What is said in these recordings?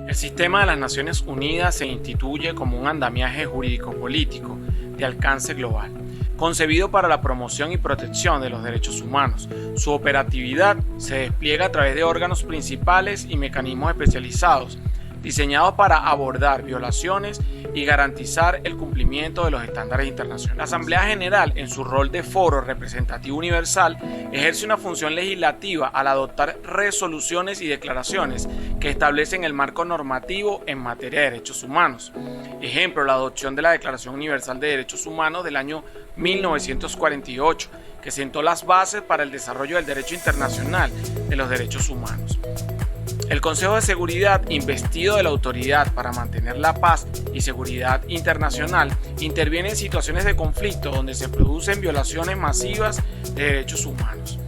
El sistema de las Naciones Unidas se instituye como un andamiaje jurídico-político de alcance global, concebido para la promoción y protección de los derechos humanos. Su operatividad se despliega a través de órganos principales y mecanismos especializados, diseñados para abordar violaciones y garantizar el cumplimiento de los estándares internacionales. La Asamblea General, en su rol de foro representativo universal, ejerce una función legislativa al adoptar resoluciones y declaraciones que establecen el marco normativo en materia de derechos humanos. Ejemplo, la adopción de la Declaración Universal de Derechos Humanos del año 1948, que sentó las bases para el desarrollo del derecho internacional de los derechos humanos. El Consejo de Seguridad, investido de la autoridad para mantener la paz y seguridad internacional, interviene en situaciones de conflicto donde se producen violaciones masivas de derechos humanos.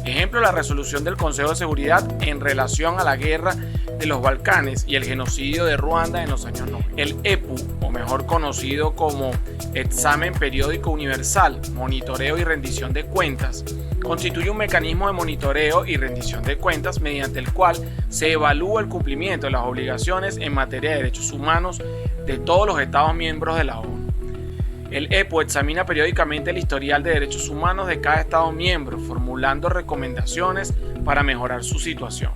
Ejemplo, la resolución del Consejo de Seguridad en relación a la guerra de los Balcanes y el genocidio de Ruanda en los años 90. El EPU, o mejor conocido como Examen Periódico Universal, Monitoreo y Rendición de Cuentas, constituye un mecanismo de monitoreo y rendición de cuentas mediante el cual se evalúa el cumplimiento de las obligaciones en materia de derechos humanos de todos los Estados miembros de la ONU. El EPU examina periódicamente el historial de derechos humanos de cada Estado miembro, formulando recomendaciones para mejorar su situación.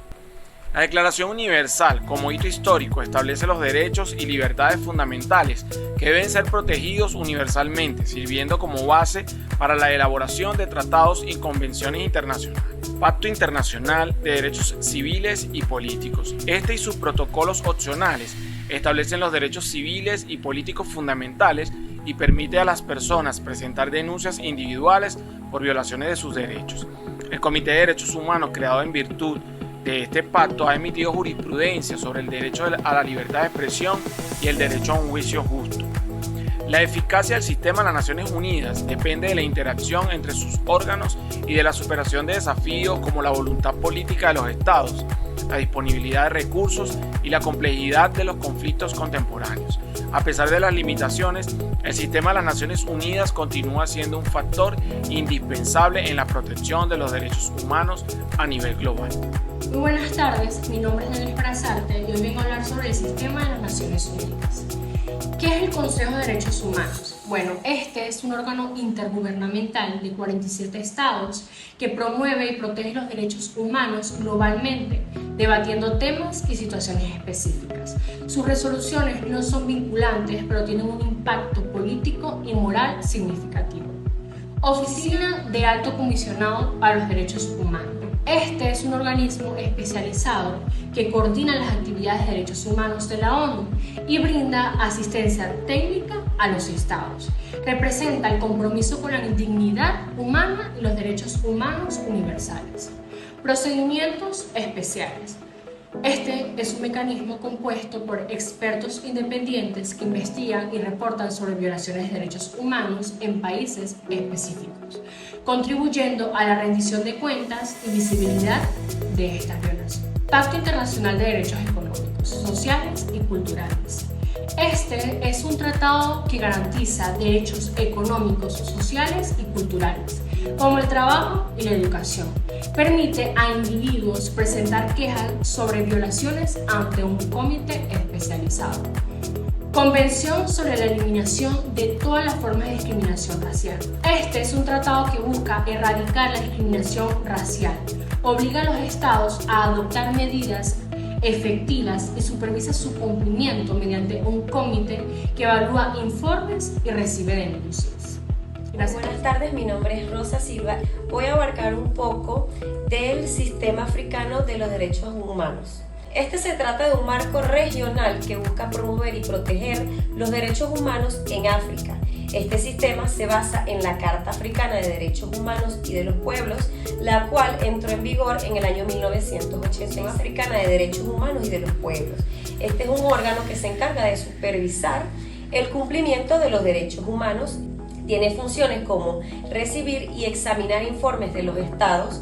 La Declaración Universal, como hito histórico, establece los derechos y libertades fundamentales que deben ser protegidos universalmente, sirviendo como base para la elaboración de tratados y convenciones internacionales. Pacto Internacional de Derechos Civiles y Políticos. Este y sus protocolos opcionales establecen los derechos civiles y políticos fundamentales y permite a las personas presentar denuncias individuales por violaciones de sus derechos. El Comité de Derechos Humanos, creado en virtud de este pacto, ha emitido jurisprudencia sobre el derecho a la libertad de expresión y el derecho a un juicio justo. La eficacia del sistema de las Naciones Unidas depende de la interacción entre sus órganos y de la superación de desafíos como la voluntad política de los estados, la disponibilidad de recursos y la complejidad de los conflictos contemporáneos. A pesar de las limitaciones, el sistema de las Naciones Unidas continúa siendo un factor indispensable en la protección de los derechos humanos a nivel global. Muy buenas tardes, mi nombre es Daniel Parazarte y hoy vengo a hablar sobre el sistema de las Naciones Unidas. ¿Qué es el Consejo de Derechos Humanos? Bueno, este es un órgano intergubernamental de 47 estados que promueve y protege los derechos humanos globalmente, debatiendo temas y situaciones específicas. Sus resoluciones no son vinculantes, pero tienen un impacto político y moral significativo. Oficina de Alto Comisionado para los Derechos Humanos. Este es un organismo especializado que coordina las actividades de derechos humanos de la ONU y brinda asistencia técnica a los estados. Representa el compromiso con la dignidad humana y los derechos humanos universales. Procedimientos especiales. Este es un mecanismo compuesto por expertos independientes que investigan y reportan sobre violaciones de derechos humanos en países específicos, contribuyendo a la rendición de cuentas y visibilidad de estas violaciones. Pacto Internacional de Derechos Económicos, Sociales y Culturales. Este es un tratado que garantiza derechos económicos, sociales y culturales, como el trabajo y la educación. Permite a individuos presentar quejas sobre violaciones ante un comité especializado. Convención sobre la eliminación de todas las formas de discriminación racial. Este es un tratado que busca erradicar la discriminación racial. Obliga a los estados a adoptar medidas efectivas y supervisa su cumplimiento mediante un comité que evalúa informes y recibe denuncias. Gracias. Buenas tardes, mi nombre es Rosa Silva. Voy a abarcar un poco del sistema africano de los derechos humanos. Este se trata de un marco regional que busca promover y proteger los derechos humanos en África. Este sistema se basa en la Carta Africana de Derechos Humanos y de los Pueblos, la cual entró en vigor en el año 1980. Africana de Derechos Humanos y de los Pueblos. Este es un órgano que se encarga de supervisar el cumplimiento de los derechos humanos. Tiene funciones como recibir y examinar informes de los estados,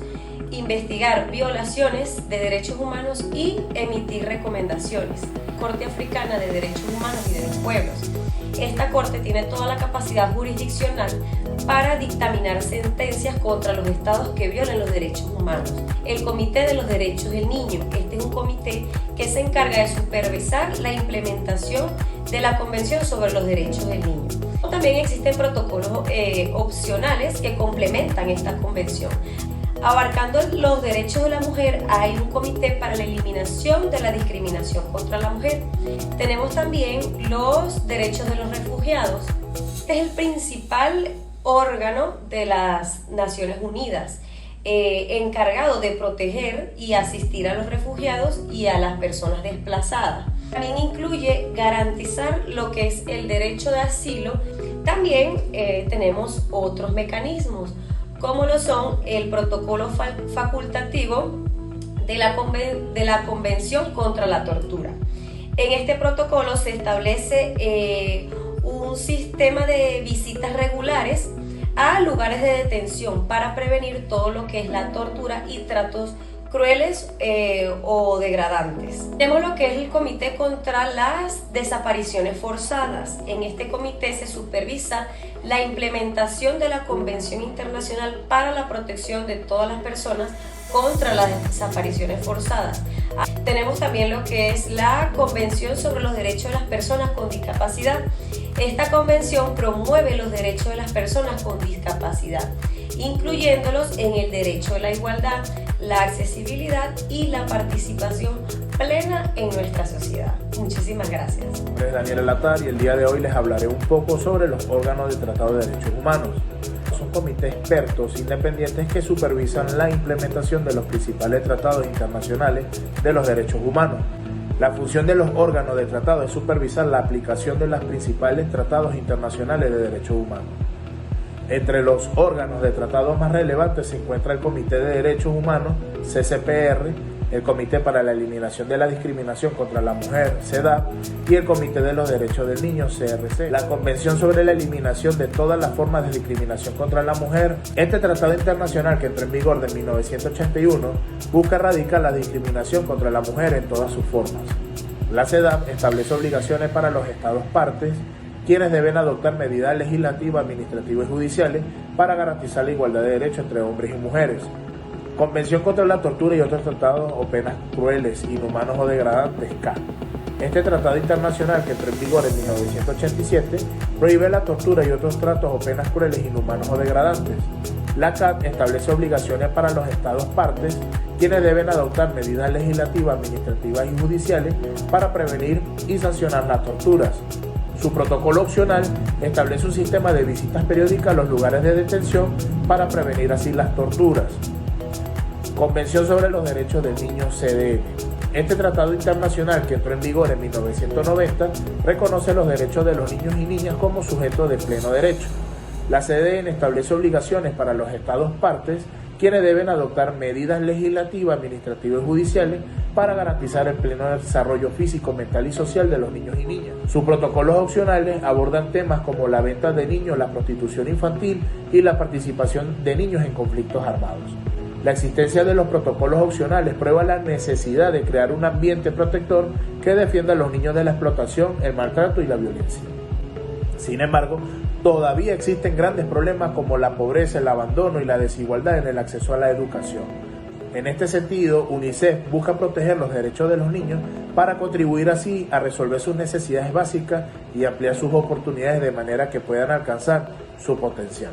investigar violaciones de derechos humanos y emitir recomendaciones. Corte Africana de Derechos Humanos y de los Pueblos. esta Corte tiene toda la capacidad jurisdiccional para dictaminar sentencias contra los estados que violen los derechos humanos. El Comité de los Derechos del Niño, este es un comité que se encarga de supervisar la implementación de la Convención sobre los Derechos del Niño. También existen protocolos opcionales que complementan esta convención. Abarcando los derechos de la mujer, hay un comité para la eliminación de la discriminación contra la mujer. Tenemos también los derechos de los refugiados. Este es el principal órgano de las Naciones Unidas, encargado de proteger y asistir a los refugiados y a las personas desplazadas. También incluye garantizar lo que es el derecho de asilo. También tenemos otros mecanismos, como lo son el protocolo facultativo de la Convención contra la Tortura. En este protocolo se establece un sistema de visitas regulares a lugares de detención para prevenir todo lo que es la tortura y tratos crueles o degradantes. Tenemos lo que es el Comité contra las Desapariciones Forzadas. En este comité se supervisa la implementación de la Convención Internacional para la Protección de todas las personas contra las desapariciones forzadas. Tenemos también lo que es la Convención sobre los Derechos de las Personas con Discapacidad. Esta convención promueve los derechos de las personas con discapacidad, incluyéndolos en el derecho a la igualdad, la accesibilidad y la participación plena en nuestra sociedad. Muchísimas gracias. Mi nombre es Daniel Alatar y el día de hoy les hablaré un poco sobre los órganos del Tratado de Derechos Humanos. Son comités expertos independientes que supervisan la implementación de los principales tratados internacionales de los derechos humanos. La función de los órganos del tratado es supervisar la aplicación de los principales tratados internacionales de derechos humanos. Entre los órganos de tratado más relevantes se encuentra el Comité de Derechos Humanos, CCPR, el Comité para la Eliminación de la Discriminación contra la Mujer, CEDAW, y el Comité de los Derechos del Niño, CRC. La Convención sobre la Eliminación de todas las formas de discriminación contra la mujer. Este tratado internacional, que entró en vigor de 1981, busca erradicar la discriminación contra la mujer en todas sus formas. La CEDAW establece obligaciones para los estados partes, quienes deben adoptar medidas legislativas, administrativas y judiciales para garantizar la igualdad de derechos entre hombres y mujeres. Convención contra la tortura y otros tratados o penas crueles, inhumanos o degradantes, CAT. Este tratado internacional, que entró en vigor en 1987, prohíbe la tortura y otros tratos o penas crueles, inhumanos o degradantes. La CAT establece obligaciones para los estados partes, quienes deben adoptar medidas legislativas, administrativas y judiciales para prevenir y sancionar las torturas. Su protocolo opcional establece un sistema de visitas periódicas a los lugares de detención para prevenir así las torturas. Convención sobre los Derechos del Niño, CDN. Este tratado internacional, que entró en vigor en 1990, reconoce los derechos de los niños y niñas como sujetos de pleno derecho. La CDN establece obligaciones para los estados partes, quienes deben adoptar medidas legislativas, administrativas y judiciales para garantizar el pleno desarrollo físico, mental y social de los niños y niñas. Sus protocolos opcionales abordan temas como la venta de niños, la prostitución infantil y la participación de niños en conflictos armados. La existencia de los protocolos opcionales prueba la necesidad de crear un ambiente protector que defienda a los niños de la explotación, el maltrato y la violencia. Sin embargo, todavía existen grandes problemas como la pobreza, el abandono y la desigualdad en el acceso a la educación. En este sentido, UNICEF busca proteger los derechos de los niños para contribuir así a resolver sus necesidades básicas y ampliar sus oportunidades de manera que puedan alcanzar su potencial.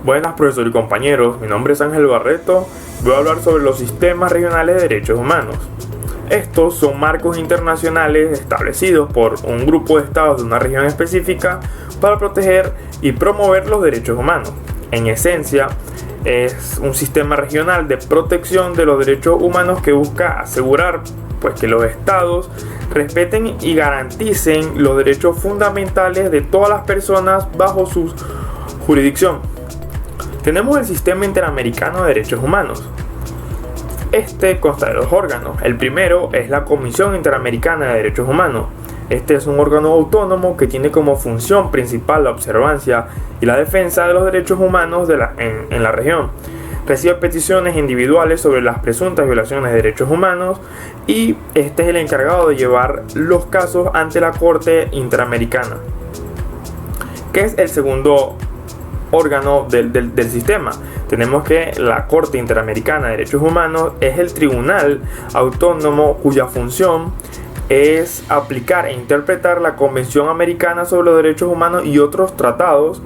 Buenas, profesor y compañeros, mi nombre es Ángel Barreto. Voy a hablar sobre los sistemas regionales de derechos humanos. Estos son marcos internacionales establecidos por un grupo de estados de una región específica para proteger y promover los derechos humanos. En esencia, es un sistema regional de protección de los derechos humanos que busca asegurar que los estados respeten y garanticen los derechos fundamentales de todas las personas bajo su jurisdicción. Tenemos el Sistema Interamericano de Derechos Humanos. Este consta de dos órganos. El primero es la Comisión Interamericana de Derechos Humanos. Este es un órgano autónomo que tiene como función principal la observancia y la defensa de los derechos humanos en la región. recibe peticiones individuales sobre las presuntas violaciones de derechos humanos y este es el encargado de llevar los casos ante la Corte Interamericana, que es el segundo órgano del sistema. Tenemos que la Corte Interamericana de Derechos Humanos es el tribunal autónomo cuya función es aplicar e interpretar la Convención Americana sobre los Derechos Humanos y otros tratados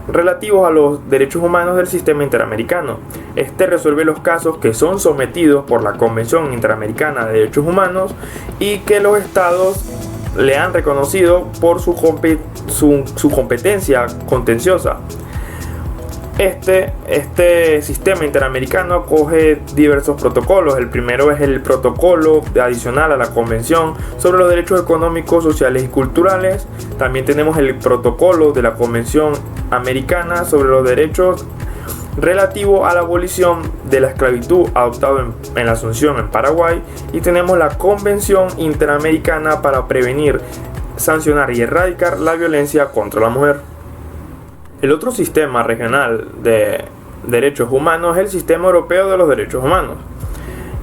relativos a los derechos humanos del sistema interamericano. Este resuelve los casos que son sometidos por la Convención Interamericana de Derechos Humanos y que los estados le han reconocido por su competencia contenciosa. Este sistema interamericano acoge diversos protocolos. El primero es el protocolo adicional a la Convención sobre los Derechos Económicos, Sociales y Culturales. También tenemos el protocolo de la Convención Americana sobre los Derechos relativo a la abolición de la esclavitud adoptado en la Asunción en Paraguay. Y tenemos la Convención Interamericana para prevenir, sancionar y erradicar la violencia contra la mujer. El otro sistema regional de derechos humanos es el Sistema Europeo de los Derechos Humanos.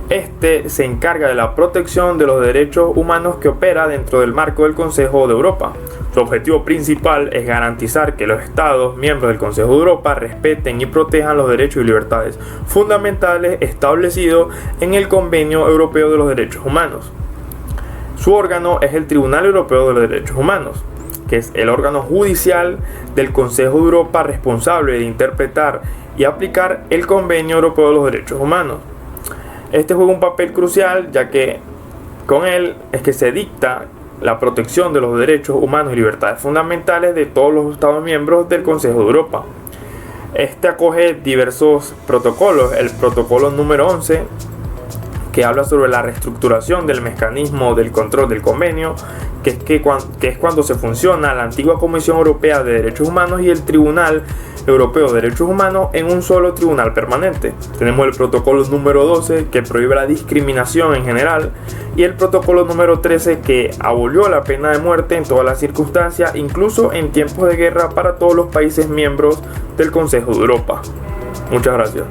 Este se encarga de la protección de los derechos humanos que opera dentro del marco del Consejo de Europa. Su objetivo principal es garantizar que los Estados miembros del Consejo de Europa respeten y protejan los derechos y libertades fundamentales establecidos en el Convenio Europeo de los Derechos Humanos. Su órgano es el Tribunal Europeo de los Derechos Humanos, que es el órgano judicial del Consejo de Europa responsable de interpretar y aplicar el Convenio Europeo de los Derechos Humanos. Este juega un papel crucial, ya que con él es que se dicta la protección de los derechos humanos y libertades fundamentales de todos los Estados miembros del Consejo de Europa. Este acoge diversos protocolos. El protocolo número 11, que habla sobre la reestructuración del mecanismo del control del convenio, que es cuando se fusiona la antigua Comisión Europea de Derechos Humanos y el Tribunal Europeo de Derechos Humanos en un solo tribunal permanente. Tenemos el protocolo número 12, que prohíbe la discriminación en general, y el protocolo número 13, que abolió la pena de muerte en todas las circunstancias, incluso en tiempos de guerra, para todos los países miembros del Consejo de Europa. Muchas gracias.